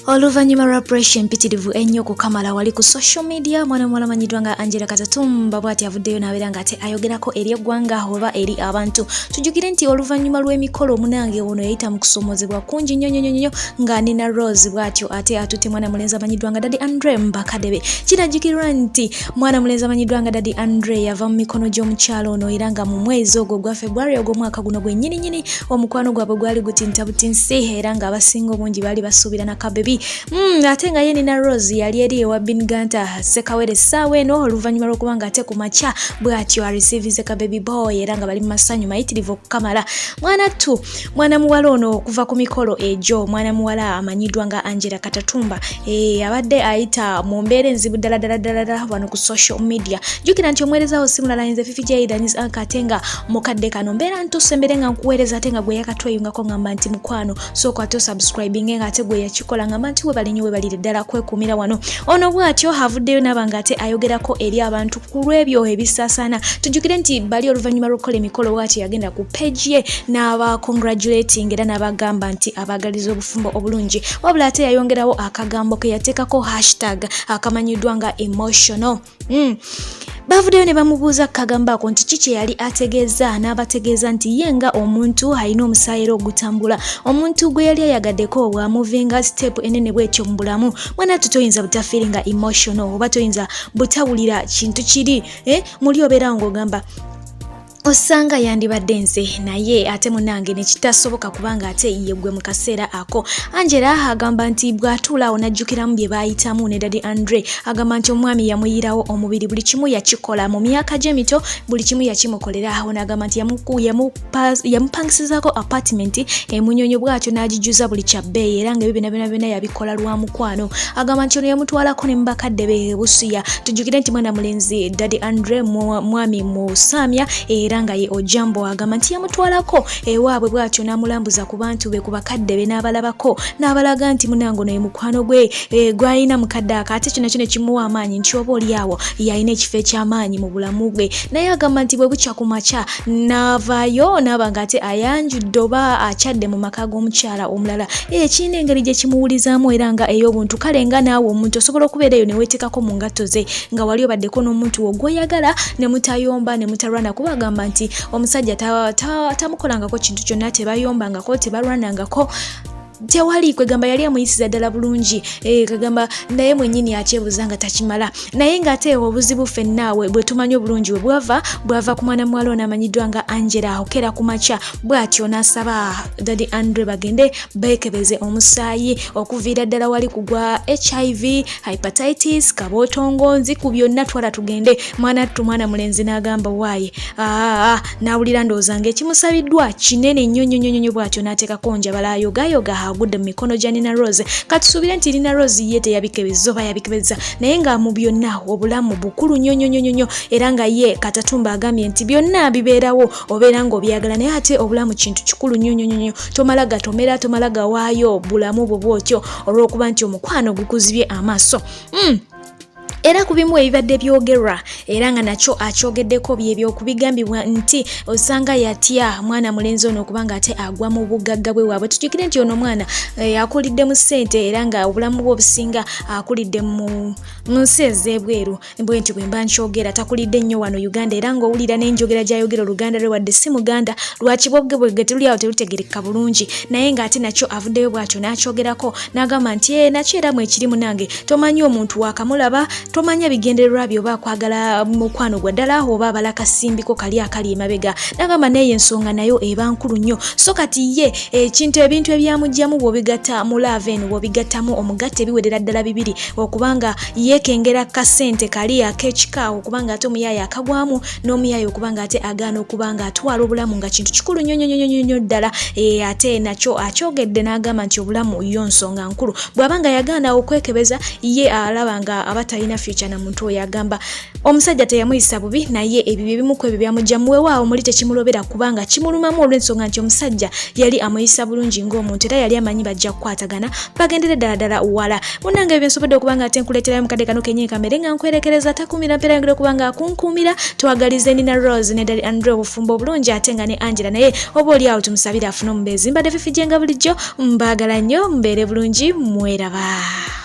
Oluvannyuma lwa pressure mpitirivu ennyo ku kamala wali ku social media mwana muwala amanyiddwa nga Agella Katatumba bw'ati avuddeyo n'abeera ng'ate ayogerako eri eggwanga oba eri abantu. Tujjukire nti oluvannyuma lw'emikolo omunange ono yayita mu kusoomozebwa kungi nnyo nga Nina Roz bw'atyo ate atutte mwana mulenzi amanyiddwa nga Daddy Andre Mbakadebe. Kirajjukirwa nti mwana mulenzi amanyiddwa nga Daddy Andre yava mu mikono gy'omukyalo ono era nga mu mwezi ogwo gwa February ogw'omwaka guno gwennyini omukwano gwabwe gwali gutinta butinsi era nga abasinga obungi baali basuubira na kabebi. Ate nga ye Nina Roz yali eri ewa Binganta sekawere essaawa eno oluvannyuma lw'okuba nga ate ku makya bw'atyo areceivise ka baby boy era nga bali mu masanyu mayitirivu okukamala. Mwana muwala ono okuva ku mikolo egyo mwana muwala amanyiddwa nga Agella Katatumba abadde ayita mu mbeera enzibu ddala wano ku social media. Jjukira nti omuweereza wo si mulala nze Fifi Jaidanis ate nga mukadde kano mbeera ntuse mbere nga nkuweereza ate nga gwe yakatweyungako ngamba nti mukwano sooka ate osubscribinge nga ate gwe yakikola ngamba nti we balinyo we balire ddala kwekumira wano. Ono bw'atyo avuddeyo n'aba nga ate ayogerako eri abantu ku lw'ebyo ebisaasaana. Tujjukire nti bali oluvannyuma lw'okukola emikolo bw'atyo yagenda ku page ye n'aba congratulating era n'abagamba nti abagaliza obufumbo obulungi. Wabula ate yayongerawo akagambo ke yateekako hashtag akamanyiddwa nga emotional. Bavuddeyo ne bamubuuza kagambako nti kiki yali ategeeza n'abategeeza nti ye nga omuntu alina omusaayi ogutambula. Omuntu gwe yali ayagaddeko bw'amuvinga step enene bw'etyo mu bulamu mwana tutoyinza butafiiringa emotional oba toyinza butawulira kintu kiri muli obeera ng'ogamba osanga yandibadde nze naye ate munange ne kitasoboka kubanga ate yeggwe mu kaseera ako. Angella agamba nti bw'atuulaawo n'ajjukiramu bye baayitamu ne Daddy Andre agamba nti omwami yamuyirawo omubiri buli kimu yakikola mu myaka gye mito buli kimu yakimukolera awo n'agamba nti yamupangisizaako apartment emunyonyo bw'atyo n'agijuza buli kyabbeeyi era nga ebyo byonna yabikola lwa mukwano. Agamba nti ono yamutwalako ne Mbakadebe Busuya. Tujjukire nti mwana mulenzi Daddy Andre mwami musamya era nga ye ojambo agamba nti yamutwalako ewaabwe bw'atyo n'amulambuza ku bantu be ku bakadde be n'abalabako n'abalaga nti munango naye mukwano gwe gwalina mukadde ate kino kimuwa amaanyi nti oba oliawo yalina ekifo eky'amaanyi mu bulamu bwe. Naye agamba nti bwe bukya ku makya n'avaayo n'aba nga ate ayanjudde oba akyadde mu maka g'omukyala omulala kirina engeri gye kimuwulizaamu era nga ey'obuntu. Kale nga naawe omuntu osobola okubeera eyo ne weeteekako mu ngatto ze nga wali obaddeko n'omuntu wo gw'oyagala ne mutayomba ne mutalwana kuba agamba nti omusajja tamukolangako kintu kyonna tebayombangako tebalwanangako tewali kwegamba yali amuyisiza ddala bulungi kagamba naye mwennyini akyebuuza nga takimala. Naye ng'ate obuzibu ffennaawe bwe tumanyi obulungi we bwava ku mwana muwala ono amanyiddwa nga Angella okera ku makya bw'atyo n'asaba Daddy Andre bagende beekebeze omusaayi okuviira ddala wali kugwa HIV, hepatitis, kabootongonzi ku byonna twala tugende. Mwana mulenzi n'agamba waaye n'awulira ndowooza ng'ekimusabiddwa kinene nnyo bw'atyo n'ateekako njabala ayogayoga agudde mu mikono gya Nina Roz. Katusuubire nti Nina Roz ye teyabikebeza oba yabikebeza naye nga mu byonna obulamu bukulu nnyo era nga ye Katatumba agambye nti byonna bibeerawo obeera ng'obyagala naye ate obulamu kintu kikulu nnyo tomala gatomera tomala gawaayo bulamu bwo bwotyo olw'okuba nti omukwano gukuzibye amaaso. Era ku bimu ebibadde byogerwa era nga nakyo akyogeddeko byebyo okubigambibwa nti osanga yatya mwana mulenzi ono okubanga ate agwa mu bugagga bwe waabwe. Tujjukire nti ono mwana akulidde mu ssente era nga obulamu bwe obusinga akulidde mu nsi ez'ebweru bwe nti bwe mba nkyogera takulidde nnyo wano Uganda era ng'owulira n'enjogera gy'ayogera Oluganda lwe wadde si Muganda lwaki bwoggebwegge tuli awo terutegereka bulungi naye ng'ate nakyo avuddeyo bw'atyo n'akyogerako n'agamba nti nakyo era mwekiri munange tomanyi omuntu waakamulaba tomanya bigendererwa byo oba kwagala mukwano gwa ddala oba abala kasimbiko kali akali emabega. N'agamba naye ensonga nayo eba nkulu nnyo so kati ye ebintu ebyamugyamu bw'obigatta mu laaven bw'obigattamu omugatte biwerera ddala bibiri okubanga yeekengera kasente kali ak'ekika okubanga ate omuyaayo akagwamu n'omuyaayo okubanga ate agaana okubanga atwala obulamu nga kintu kikulu nnyo ddala ate nakyo akyogedde n'agamba nti obulamu yo nsonga nkulu bw'abanga yagaana okwekebeza ye alaba nga abatalina future na muntu oyo agamba omusajja teyamuyisa bubi naye ebyo ebimu ku ebyo byamujja muwewaawo muli tekimulobera kubanga kimulumamu olw'ensonga nti omusajja yali amuyisa bulungi ng'omuntu era yali amanyi bajja kukwatagana bagendere ddala wala. Munnange ebyo nsobodde okubanga ate nkuleeterayo mu kadde kano kennyini kamere nga nkwerekereza takumira mperangire okubanga akunkuumira twagalize Nina Roz ne Dali Andrew obufumbo obulungi ate nga ne Angella naye oba oli awo tumusabire afune omubeezi mbadde fifi gyenga bulijjo mbaagala nnyo mbeere bulungi mweraba.